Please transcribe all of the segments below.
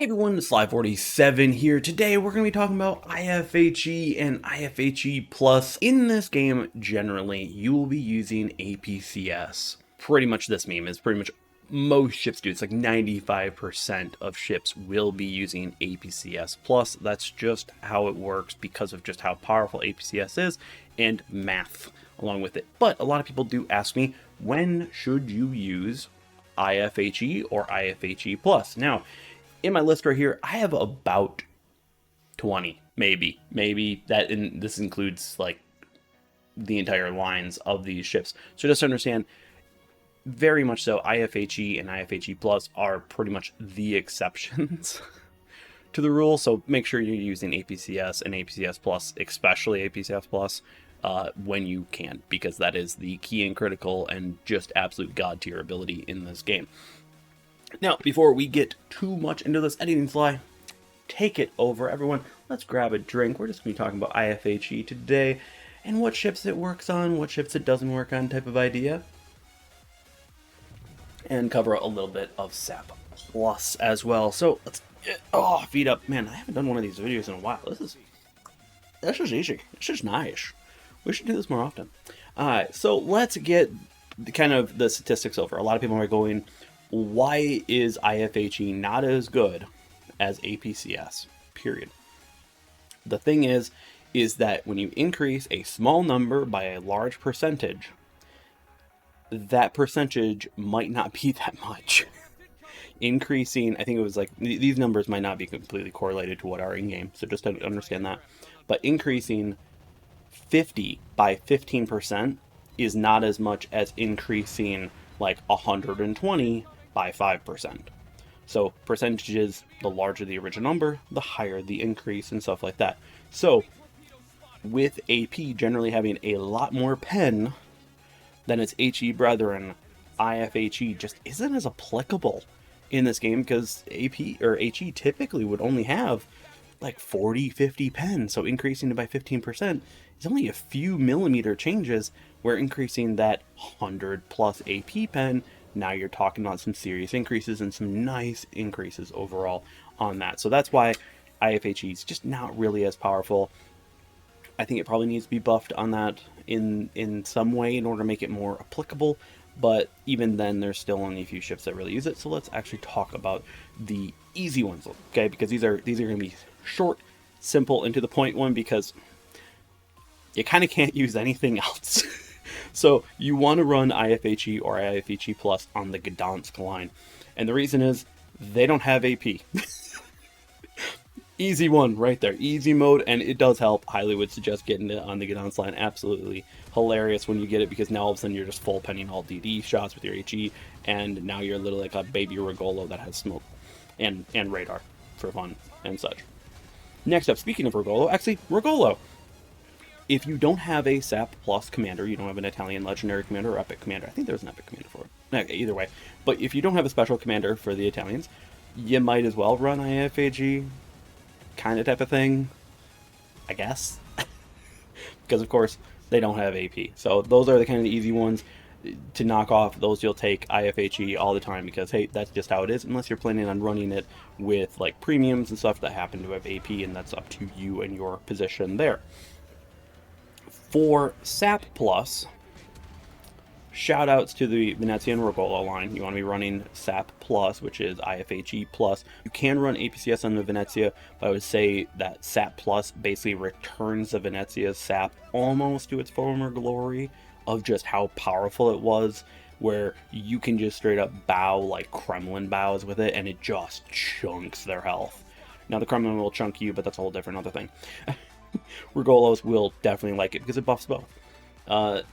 Hey everyone, it's Sly47 here. Today we're going to be talking about IFHE and IFHE Plus. In this game, generally, you will be using APCS. Pretty much this meme is pretty much most ships do. It's like 95% of ships will be using APCS Plus. That's just how it works because of just how powerful APCS is and math along with it. But a lot of people do ask me, when should you use IFHE or IFHE Plus? Now, in my list right here, I have about 20, maybe that, and this includes like the entire lines of these ships. So just to understand, very much so, IFHE and IFHE Plus are pretty much the exceptions to the rule. So make sure you're using APCS and APCS Plus, especially APCS Plus, when you can, because that is the key and critical and just absolute god tier ability in this game. Now, before we get too much into this editing, Sly, take it over. Everyone, let's grab a drink. We're just going to be talking about IFHE today and what ships it works on, what ships it doesn't work on type of idea. And cover a little bit of SAP Plus as well. So, let's get, feet up. Man, I haven't done one of these videos in a while. This is easy. It's just nice. We should do this more often. Alright, so let's get kind of the statistics over. A lot of people are going, why is IFHE not as good as APCS? Period. The thing is that when you increase a small number by a large percentage, that percentage might not be that much. Increasing, I think it was like, these numbers might not be completely correlated to what are in-game, so just to understand that. But increasing 50 by 15% is not as much as increasing like 120 by 5%. So percentages, the larger the original number, the higher the increase and stuff like that. So with AP generally having a lot more pen than its HE brethren, IFHE just isn't as applicable in this game because AP or HE typically would only have like 40-50 pen, so increasing it by 15% is only a few millimeter changes, where increasing that 100 plus AP pen, now you're talking about some serious increases and some nice increases overall on that. So that's why IFHE is just not really as powerful. I think it probably needs to be buffed on that in some way in order to make it more applicable, but even then there's still only a few ships that really use it. So let's actually talk about the easy ones, okay? Because these are going to be short, simple, and to the point one, because you kind of can't use anything else. So you want to run IFHE or IFHE Plus on the Gdansk line. And the reason is they don't have AP. Easy one right there. Easy mode, and it does help. Highly would suggest getting it on the Gdansk line. Absolutely hilarious when you get it, because now all of a sudden you're just full penning all DD shots with your HE, and now you're literally like a baby Regolo that has smoke and radar for fun and such. Next up, speaking of Regolo, actually, Regolo. If you don't have a SAP Plus commander, you don't have an Italian Legendary commander or Epic commander. I think there's an Epic commander for it. Okay, either way. But if you don't have a special commander for the Italians, you might as well run IFHE kind of type of thing, I guess. Because, of course, they don't have AP. So those are the kind of the easy ones to knock off. Those you'll take IFHE all the time because, hey, that's just how it is, unless you're planning on running it with like premiums and stuff that happen to have AP, and that's up to you and your position there. For SAP Plus, shoutouts to the Venezia and Regolo line. You want to be running SAP Plus, which is IFHE Plus. You can run APCS on the Venezia, but I would say that SAP Plus basically returns the Venezia's SAP almost to its former glory of just how powerful it was, where you can just straight up bow like Kremlin bows with it, and it just chunks their health. Now the Kremlin will chunk you, but that's a whole different other thing. Regolos will definitely like it because it buffs both.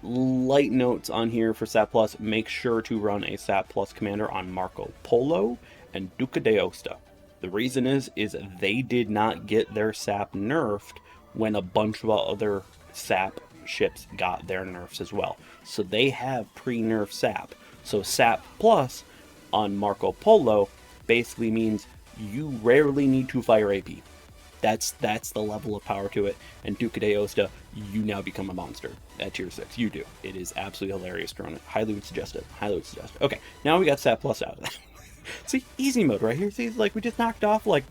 Light notes on here for SAP Plus: make sure to run a SAP Plus commander on Marco Polo and Duca d'Aosta. The reason is they did not get their SAP nerfed when a bunch of other SAP ships got their nerfs as well. So they have pre-nerf SAP. So SAP Plus on Marco Polo basically means you rarely need to fire AP. That's the level of power to it. And Duca d'Aosta, you now become a monster at tier 6. You do. It is absolutely hilarious to run it. Highly would suggest it. Highly would suggest it. Okay, now we got SAP Plus out of that. See, easy mode right here. See, like, we just knocked off, like,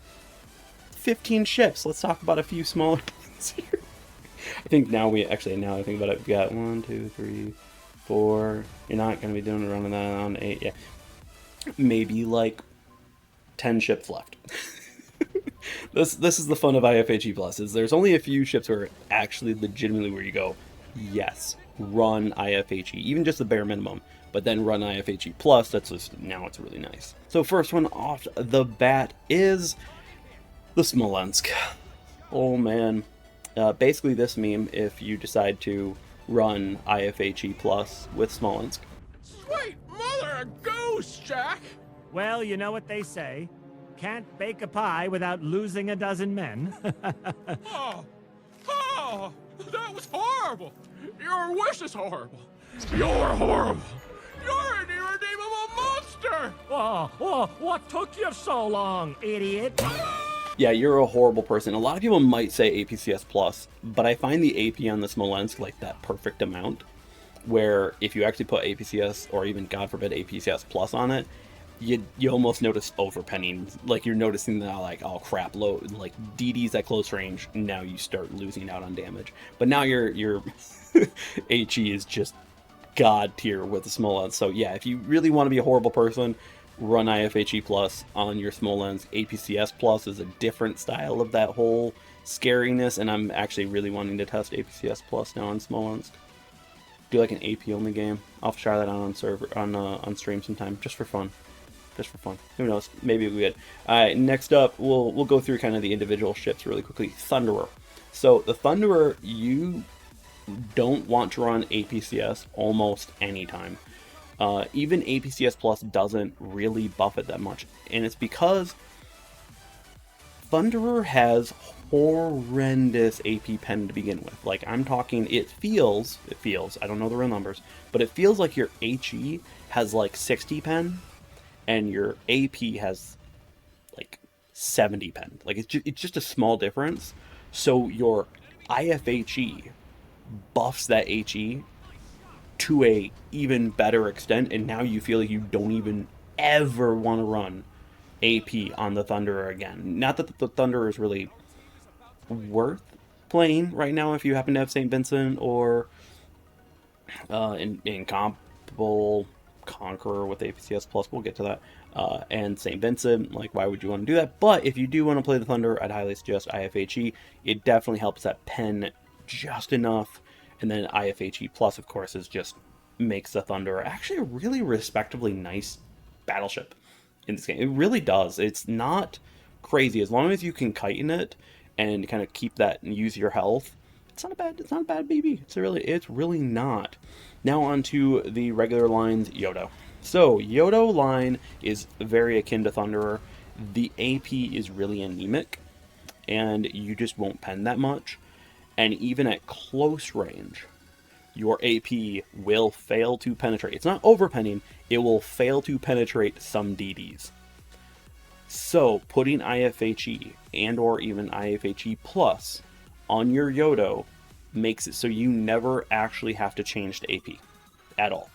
15 ships. Let's talk about a few smaller ones here. I think now now I think about it, we've got 1, 2, 3, 4. You're not going to be doing running that on 8. Yeah. Maybe, like, 10 ships left. This is the fun of IFHE Plus, is there's only a few ships where actually legitimately where you go, yes, run IFHE, even just the bare minimum, but then run IFHE Plus. That's just, now it's really nice. So first one off the bat is the Smolensk. Oh man. Basically this meme, if you decide to run IFHE Plus with Smolensk. Sweet mother of goose, Jack! Well, you know what they say. Can't bake a pie without losing a dozen men. Oh, that was horrible! Your wish is horrible! You're horrible! You're an irredeemable monster! What took you so long, idiot? Yeah, you're a horrible person. A lot of people might say APCS Plus, but I find the AP on the Smolensk like that perfect amount, where if you actually put APCS, or even, God forbid, APCS Plus on it, you almost notice overpenning. Like, you're noticing that, like, oh crap, low, like, DDs at close range, now you start losing out on damage. But now your HE is just god tier with the Smolensk. So yeah, if you really want to be a horrible person, run IFHE Plus on your Smolensk. APCS Plus is a different style of that whole scariness, and I'm actually really wanting to test APCS Plus now on Smolensk. Do like an AP only game. I'll try that out on server on stream sometime, just for fun. Just for fun. Who knows? Maybe we could. Alright, next up, we'll go through kind of the individual ships really quickly. Thunderer. So the Thunderer, you don't want to run APCS almost anytime. Even APCS Plus doesn't really buff it that much, and it's because Thunderer has horrendous AP pen to begin with. Like, I'm talking, it feels, I don't know the real numbers, but it feels like your HE has like 60 pen, and your AP has like 70 pen. Like, it's just a small difference. So your IFHE buffs that HE to a even better extent, and now you feel like you don't even ever want to run AP on the Thunderer again. Not that the Thunderer is really worth playing right now if you happen to have St. Vincent or Incomparable Conqueror with APCS Plus. We'll get to that. And St. Vincent, like, why would you want to do that? But if you do want to play the Thunderer, I'd highly suggest IFHE. It definitely helps that pen just enough. And then IFHE Plus, of course, makes the Thunderer actually a really respectably nice battleship in this game. It really does. It's not crazy. As long as you can kite in it and kind of keep that and use your health, it's not a bad BB. It's really not. Now on to the regular lines, Yodo. So Yodo line is very akin to Thunderer. The AP is really anemic, and you just won't pen that much. And even at close range, your AP will fail to penetrate. It's not overpenning, it will fail to penetrate some DDs. So putting IFHE and or even IFHE Plus on your Yodo makes it so you never actually have to change to AP at all.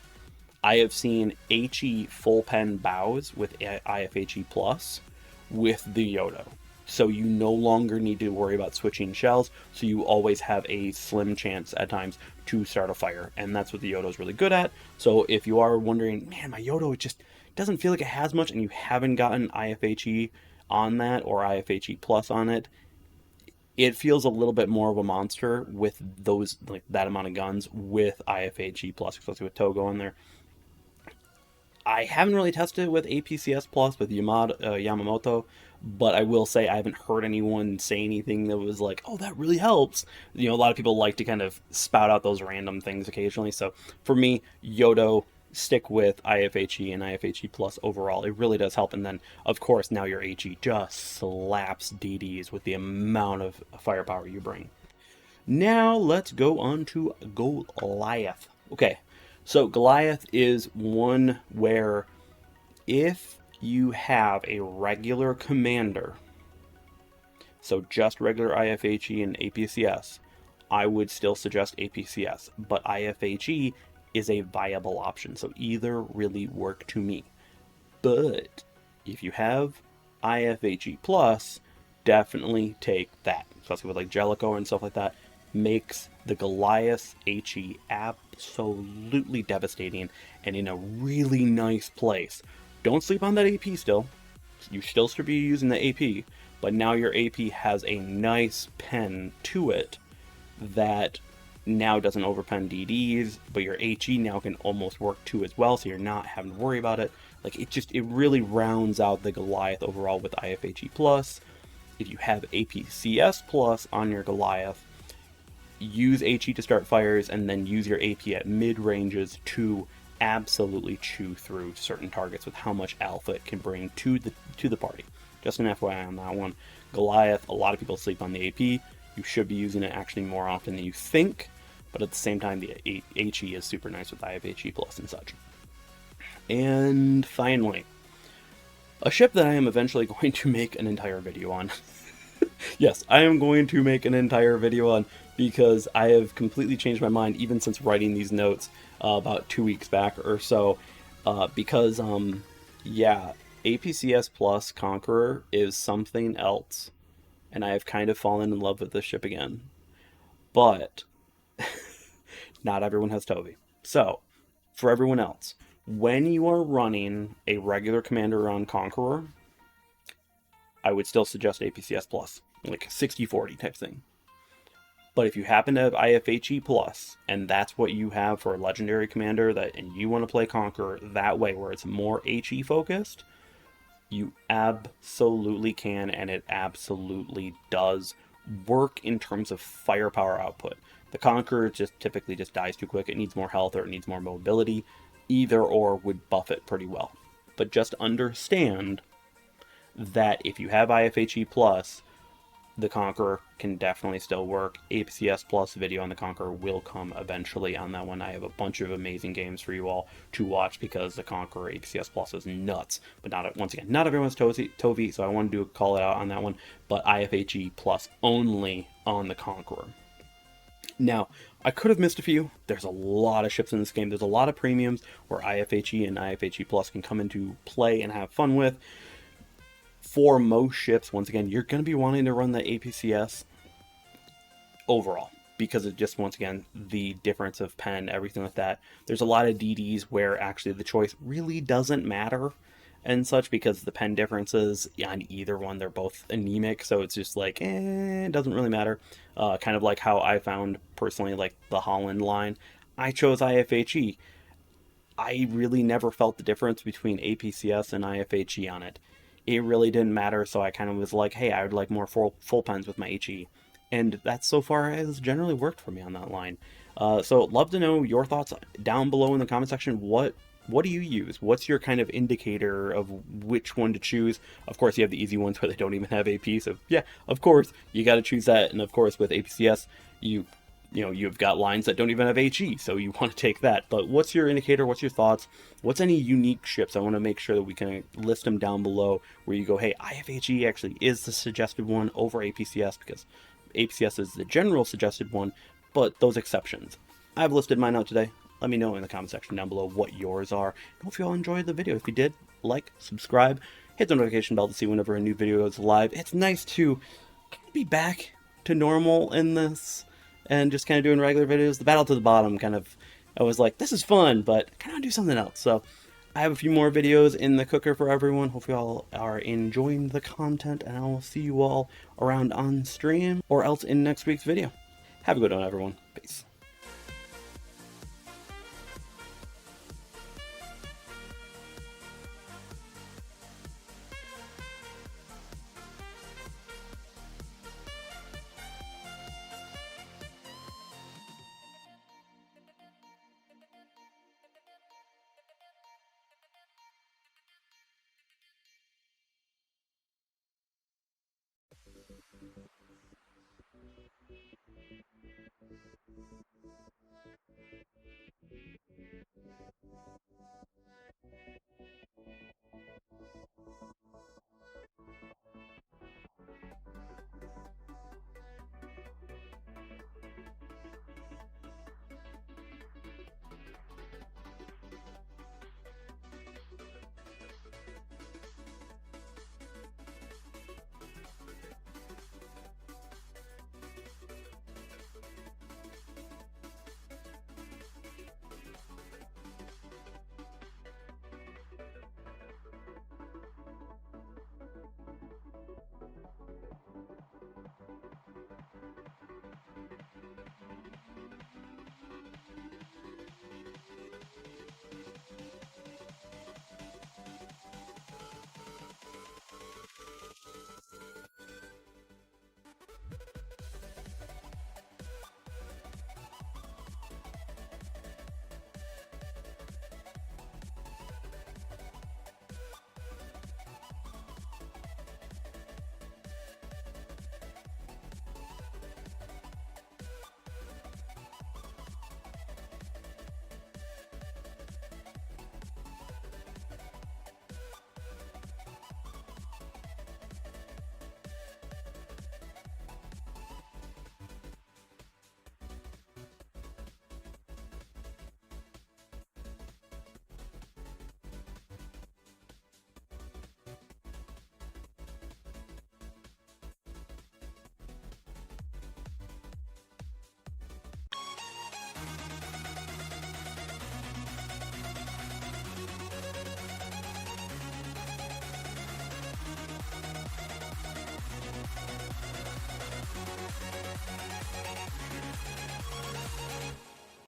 I have seen HE full pen bows with IFHE Plus with the Yodo. So you no longer need to worry about switching shells, so you always have a slim chance at times to start a fire, and that's what the Yodo is really good at. So if you are wondering, man, my Yodo just doesn't feel like it has much, and you haven't gotten IFHE on that or IFHE Plus on it, it feels a little bit more of a monster with those, like, that amount of guns with IFHE Plus, especially with Togo on there. I haven't really tested it with APCS Plus with Yamamoto, but I will say I haven't heard anyone say anything that was like, oh, that really helps. You know, a lot of people like to kind of spout out those random things occasionally. So for me, Yodo, stick with IFHE and IFHE Plus overall. It really does help. And then, of course, now your HE just slaps DDs with the amount of firepower you bring. Now let's go on to Goliath. Okay, so Goliath is one where if you have a regular commander, so just regular IFHE and APCS, I would still suggest APCS, but IFHE is a viable option, so either really work to me. But If you have IFHE Plus, definitely take that, especially with like Jellicoe and stuff like that. Makes the Goliath HE absolutely devastating and in a really nice place. Don't sleep on that AP still. You still should be using the AP, but now your AP has a nice pen to it that now doesn't overpen DDs, but your HE now can almost work too as well, so you're not having to worry about it. Like, it really rounds out the Goliath overall with IFHE Plus. If you have APCS Plus on your Goliath, use HE to start fires, and then use your AP at mid ranges to absolutely chew through certain targets with how much alpha it can bring to the party. Just an FYI on that one. Goliath, a lot of people sleep on the AP. You should be using it actually more often than you think, but at the same time, the HE is super nice with IFHE Plus and such. And finally, a ship that I am eventually going to make an entire video on. Yes, I am going to make an entire video on, because I have completely changed my mind even since writing these notes about 2 weeks back or so, because yeah, APCS Plus Conqueror is something else, and I have kind of fallen in love with this ship again. But not everyone has Toby. So, for everyone else, when you are running a regular commander on Conqueror, I would still suggest APCS Plus, like 60-40 type thing. But if you happen to have IFHE Plus, and that's what you have for a legendary commander, and you want to play Conqueror that way, where it's more HE focused, you absolutely can, and it absolutely does work in terms of firepower output. The Conqueror just typically just dies too quick. It needs more health or it needs more mobility. Either or would buff it pretty well. But just understand that if you have IFHE Plus, the Conqueror can definitely still work. APCS Plus video on the Conqueror will come eventually on that one. I have a bunch of amazing games for you all to watch, because the Conqueror APCS Plus is nuts. But not, once again, not everyone's Tovi, so I wanted to call it out on that one. But IFHE Plus only on the Conqueror. Now, I could have missed a few. There's a lot of ships in this game. There's a lot of premiums where IFHE and IFHE Plus can come into play and have fun with. For most ships, once again, you're going to be wanting to run the APCS overall, because it just, once again, the difference of pen, everything like that. There's a lot of DDs where actually the choice really doesn't matter and such, because the pen differences on either one, they're both anemic, so it's just like, it doesn't really matter. Kind of like how I found, personally, like the Holland line. I chose IFHE. I really never felt the difference between APCS and IFHE on it. It really didn't matter, so I kind of was like, hey, I would like more full pens with my HE. And that so far has generally worked for me on that line. So love to know your thoughts down below in the comment section. What do you use? What's your kind of indicator of which one to choose? Of course, you have the easy ones where they don't even have AP, so yeah, of course, you got to choose that. And of course, with APCS, you've got lines that don't even have HE, so you want to take that. But what's your indicator? What's your thoughts? What's any unique ships? I want to make sure that we can list them down below, where you go, hey, IFHE actually is the suggested one over APCS, because APCS is the general suggested one, but those exceptions. I've listed mine out today. Let me know in the comment section down below what yours are. And hope you all enjoyed the video. If you did, like, subscribe, hit the notification bell to see whenever a new video goes live. It's nice to be back to normal in this, and just kind of doing regular videos. The Battle to the Bottom kind of, I was like, this is fun, but I kind of do something else. So I have a few more videos in the cooker for everyone. Hope you all are enjoying the content, and I will see you all around on stream or else in next week's video. Have a good one, everyone. Peace.